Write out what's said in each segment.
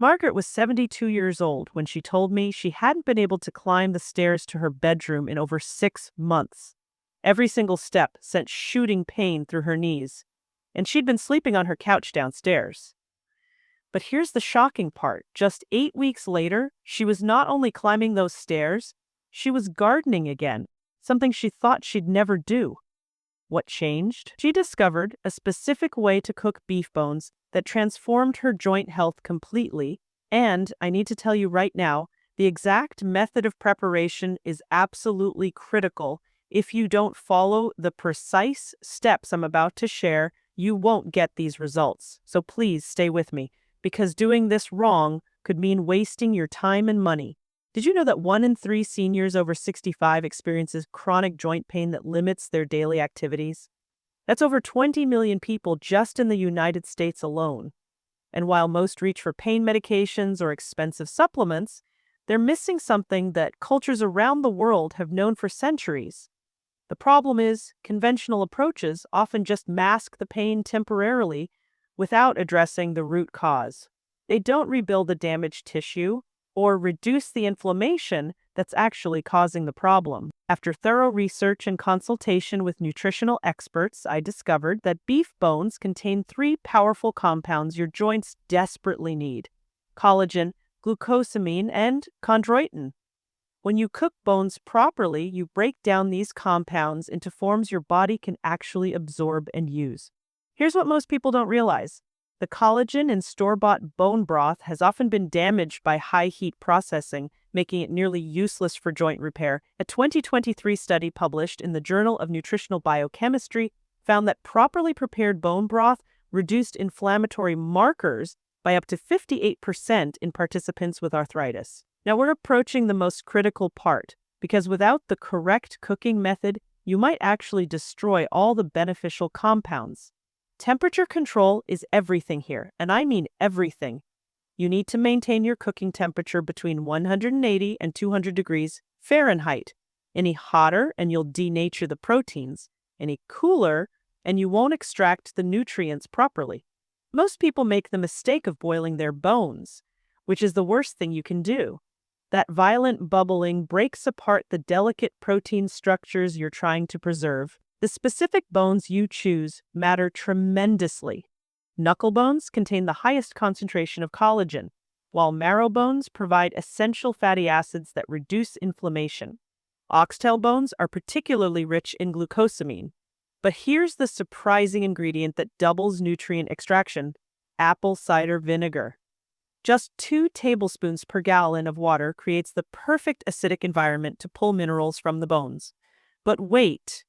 Margaret was 72 years old when she told me she hadn't been able to climb the stairs to her bedroom in over 6 months. Every single step sent shooting pain through her knees, and she'd been sleeping on her couch downstairs. But here's the shocking part. Just 8 weeks later, she was not only climbing those stairs, she was gardening again, something she thought she'd never do. What changed? She discovered a specific way to cook beef bones that transformed her joint health completely. And I need to tell you right now, the exact method of preparation is absolutely critical. If you don't follow the precise steps I'm about to share, you won't get these results. So please stay with me, because doing this wrong could mean wasting your time and money. Did you know that 1 in 3 seniors over 65 experiences chronic joint pain that limits their daily activities? That's over 20 million people just in the United States alone. And while most reach for pain medications or expensive supplements, they're missing something that cultures around the world have known for centuries. The problem is, conventional approaches often just mask the pain temporarily without addressing the root cause. They don't rebuild the damaged tissue or reduce the inflammation that's actually causing the problem. After thorough research and consultation with nutritional experts, I discovered that beef bones contain 3 powerful compounds your joints desperately need: collagen, glucosamine, and chondroitin. When you cook bones properly, you break down these compounds into forms your body can actually absorb and use. Here's what most people don't realize. The collagen in store-bought bone broth has often been damaged by high-heat processing, making it nearly useless for joint repair. A 2023 study published in the Journal of Nutritional Biochemistry found that properly prepared bone broth reduced inflammatory markers by up to 58% in participants with arthritis. Now we're approaching the most critical part, because without the correct cooking method, you might actually destroy all the beneficial compounds. Temperature control is everything here, and I mean everything. You need to maintain your cooking temperature between 180 and 200 degrees Fahrenheit. Any hotter and you'll denature the proteins. Any cooler and you won't extract the nutrients properly. Most people make the mistake of boiling their bones, which is the worst thing you can do. That violent bubbling breaks apart the delicate protein structures you're trying to preserve. The specific bones you choose matter tremendously. Knuckle bones contain the highest concentration of collagen, while marrow bones provide essential fatty acids that reduce inflammation. Oxtail bones are particularly rich in glucosamine. But here's the surprising ingredient that doubles nutrient extraction: apple cider vinegar. Just 2 tablespoons per gallon of water creates the perfect acidic environment to pull minerals from the bones. But wait!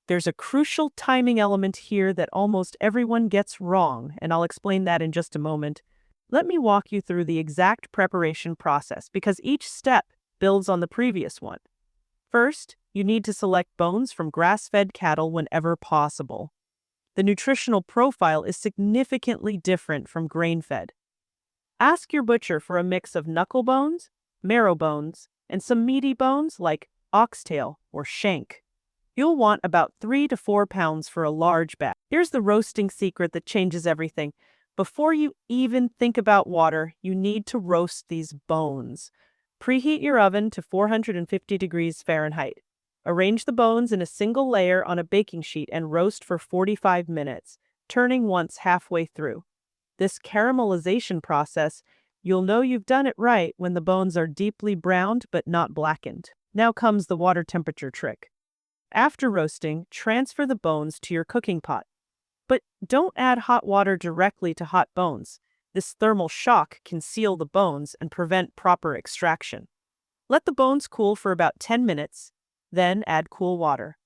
There's a crucial timing element here that almost everyone gets wrong, and I'll explain that in just a moment. Let me walk you through the exact preparation process, because each step builds on the previous one. First, you need to select bones from grass-fed cattle whenever possible. The nutritional profile is significantly different from grain-fed. Ask your butcher for a mix of knuckle bones, marrow bones, and some meaty bones like oxtail or shank. You'll want about 3 to 4 pounds for a large batch. Here's the roasting secret that changes everything. Before you even think about water, you need to roast these bones. Preheat your oven to 450 degrees Fahrenheit. Arrange the bones in a single layer on a baking sheet and roast for 45 minutes, turning once halfway through. This caramelization process, you'll know you've done it right when the bones are deeply browned but not blackened. Now comes the water temperature trick. After roasting, transfer the bones to your cooking pot. But don't add hot water directly to hot bones. This thermal shock can seal the bones and prevent proper extraction. Let the bones cool for about 10 minutes, then add cool water.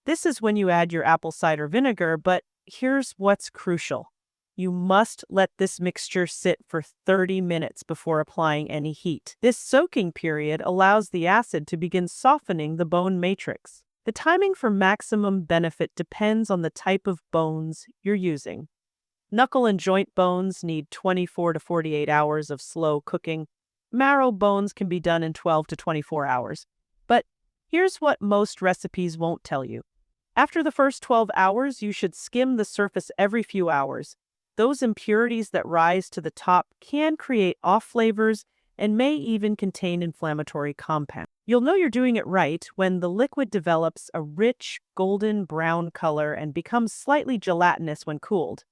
This is when you add your apple cider vinegar, but here's what's crucial. You must let this mixture sit for 30 minutes before applying any heat. This soaking period allows the acid to begin softening the bone matrix. The timing for maximum benefit depends on the type of bones you're using. Knuckle and joint bones need 24 to 48 hours of slow cooking. Marrow bones can be done in 12 to 24 hours. But here's what most recipes won't tell you. After the first 12 hours, you should skim the surface every few hours. Those impurities that rise to the top can create off flavors and may even contain inflammatory compounds. You'll know you're doing it right when the liquid develops a rich golden brown color and becomes slightly gelatinous when cooled.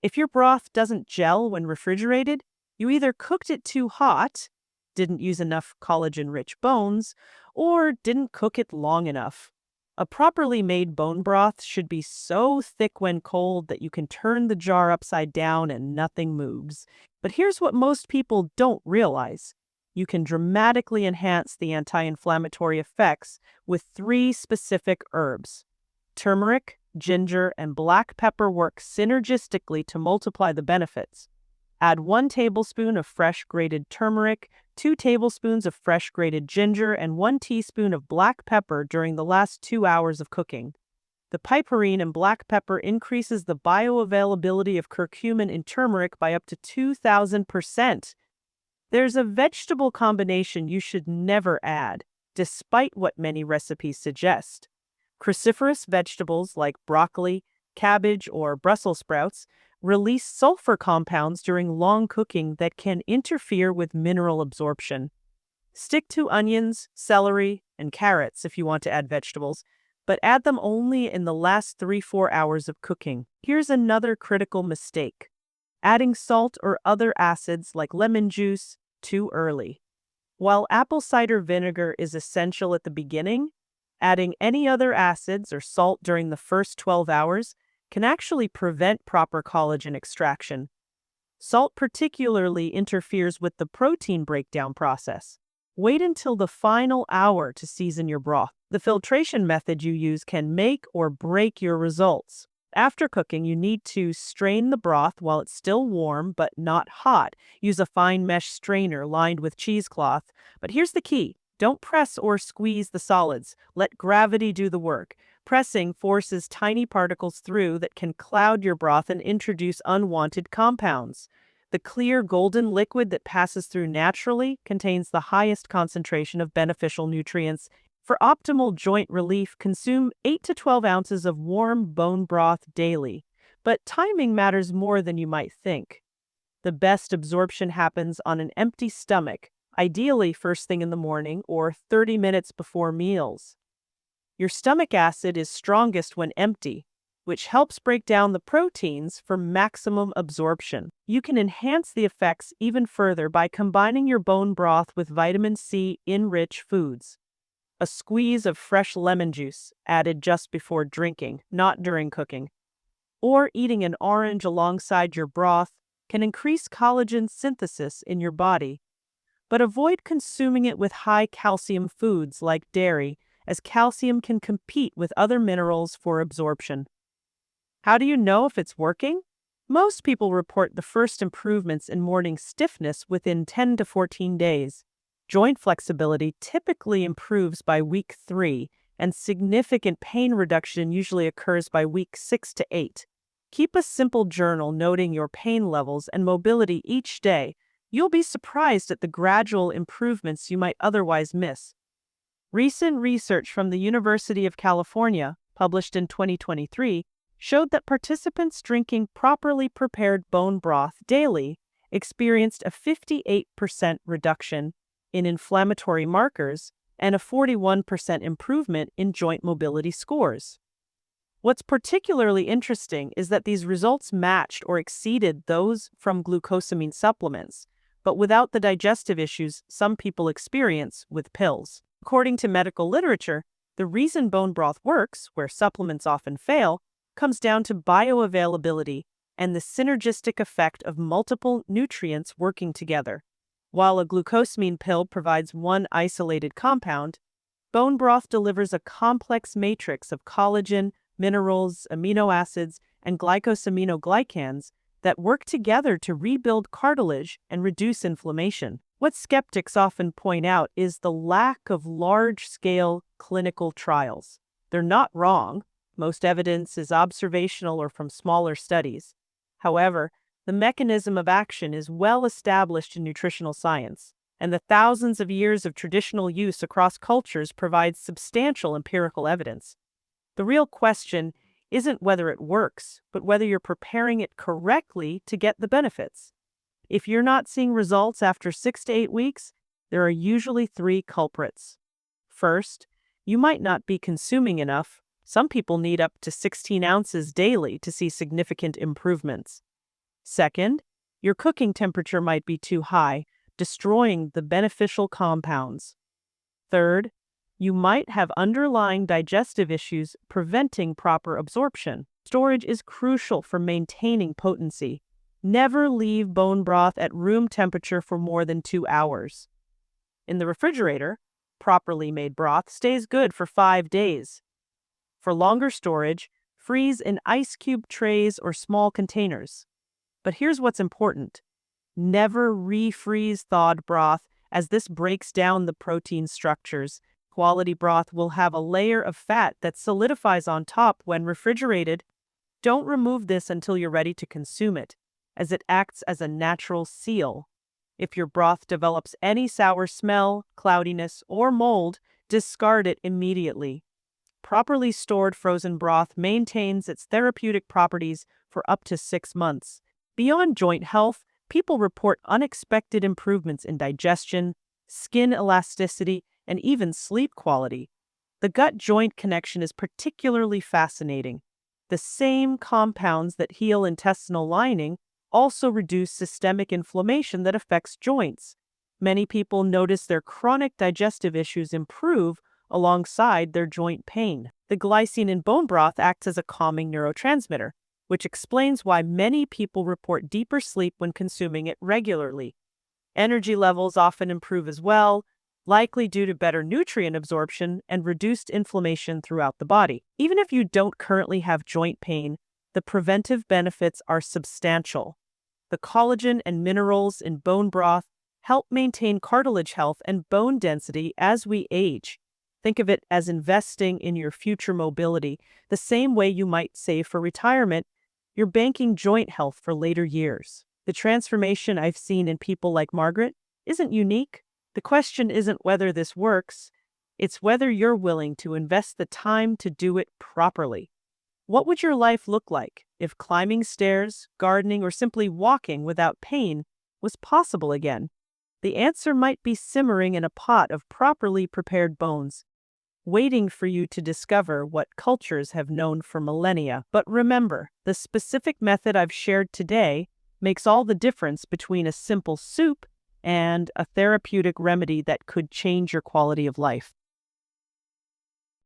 If your broth doesn't gel when refrigerated, you either cooked it too hot, didn't use enough collagen-rich bones, or didn't cook it long enough. A properly made bone broth should be so thick when cold that you can turn the jar upside down and nothing moves. But here's what most people don't realize. You can dramatically enhance the anti-inflammatory effects with three specific herbs. Turmeric, ginger, and black pepper work synergistically to multiply the benefits. Add 1 tablespoon of fresh grated turmeric, 2 tablespoons of fresh grated ginger, and 1 teaspoon of black pepper during the last 2 hours of cooking. The piperine in black pepper increases the bioavailability of curcumin in turmeric by up to 2,000%. There's a vegetable combination you should never add, despite what many recipes suggest. Cruciferous vegetables like broccoli, cabbage, or Brussels sprouts release sulfur compounds during long cooking that can interfere with mineral absorption. Stick to onions, celery, and carrots if you want to add vegetables, but add them only in the last 3-4 hours of cooking. Here's another critical mistake: adding salt or other acids like lemon juice too early. While apple cider vinegar is essential at the beginning, adding any other acids or salt during the first 12 hours can actually prevent proper collagen extraction. Salt particularly interferes with the protein breakdown process. Wait until the final hour to season your broth. The filtration method you use can make or break your results. After cooking, you need to strain the broth while it's still warm but not hot. Use a fine mesh strainer lined with cheesecloth. But here's the key: don't press or squeeze the solids. Let gravity do the work. Pressing forces tiny particles through that can cloud your broth and introduce unwanted compounds. The clear golden liquid that passes through naturally contains the highest concentration of beneficial nutrients. For optimal joint relief, consume 8 to 12 ounces of warm bone broth daily. But timing matters more than you might think. The best absorption happens on an empty stomach, ideally first thing in the morning or 30 minutes before meals. Your stomach acid is strongest when empty, which helps break down the proteins for maximum absorption. You can enhance the effects even further by combining your bone broth with vitamin C in rich foods. A squeeze of fresh lemon juice, added just before drinking, not during cooking, or eating an orange alongside your broth, can increase collagen synthesis in your body. But avoid consuming it with high calcium foods like dairy, as calcium can compete with other minerals for absorption. How do you know if it's working? Most people report the first improvements in morning stiffness within 10 to 14 days. Joint flexibility typically improves by week 3, and significant pain reduction usually occurs by week 6 to 8. Keep a simple journal noting your pain levels and mobility each day. You'll be surprised at the gradual improvements you might otherwise miss. Recent research from the University of California, published in 2023, showed that participants drinking properly prepared bone broth daily experienced a 58% reduction in inflammatory markers and a 41% improvement in joint mobility scores. What's particularly interesting is that these results matched or exceeded those from glucosamine supplements, but without the digestive issues some people experience with pills. According to medical literature, the reason bone broth works, where supplements often fail, comes down to bioavailability and the synergistic effect of multiple nutrients working together. While a glucosamine pill provides one isolated compound, bone broth delivers a complex matrix of collagen, minerals, amino acids, and glycosaminoglycans that work together to rebuild cartilage and reduce inflammation. What skeptics often point out is the lack of large-scale clinical trials. They're not wrong. Most evidence is observational or from smaller studies. However, the mechanism of action is well established in nutritional science, and the thousands of years of traditional use across cultures provide substantial empirical evidence. The real question isn't whether it works, but whether you're preparing it correctly to get the benefits. If you're not seeing results after 6 to 8 weeks, there are usually three culprits. First, you might not be consuming enough. Some people need up to 16 ounces daily to see significant improvements. Second, your cooking temperature might be too high, destroying the beneficial compounds. Third, you might have underlying digestive issues preventing proper absorption. Storage is crucial for maintaining potency. Never leave bone broth at room temperature for more than 2 hours. In the refrigerator, properly made broth stays good for 5 days. For longer storage, freeze in ice cube trays or small containers. But here's what's important. Never refreeze thawed broth, as this breaks down the protein structures. Quality broth will have a layer of fat that solidifies on top when refrigerated. Don't remove this until you're ready to consume it, as it acts as a natural seal. If your broth develops any sour smell, cloudiness, or mold, discard it immediately. Properly stored frozen broth maintains its therapeutic properties for up to 6 months. Beyond joint health, people report unexpected improvements in digestion, skin elasticity, and even sleep quality. The gut-joint connection is particularly fascinating. The same compounds that heal intestinal lining also reduce systemic inflammation that affects joints. Many people notice their chronic digestive issues improve alongside their joint pain. The glycine in bone broth acts as a calming neurotransmitter, which explains why many people report deeper sleep when consuming it regularly. Energy levels often improve as well, likely due to better nutrient absorption and reduced inflammation throughout the body. Even if you don't currently have joint pain, the preventive benefits are substantial. The collagen and minerals in bone broth help maintain cartilage health and bone density as we age. Think of it as investing in your future mobility, the same way you might save for retirement. You're banking joint health for later years. The transformation I've seen in people like Margaret isn't unique. The question isn't whether this works, it's whether you're willing to invest the time to do it properly. What would your life look like if climbing stairs, gardening, or simply walking without pain was possible again? The answer might be simmering in a pot of properly prepared bones, waiting for you to discover what cultures have known for millennia. But remember, the specific method I've shared today makes all the difference between a simple soup and a therapeutic remedy that could change your quality of life.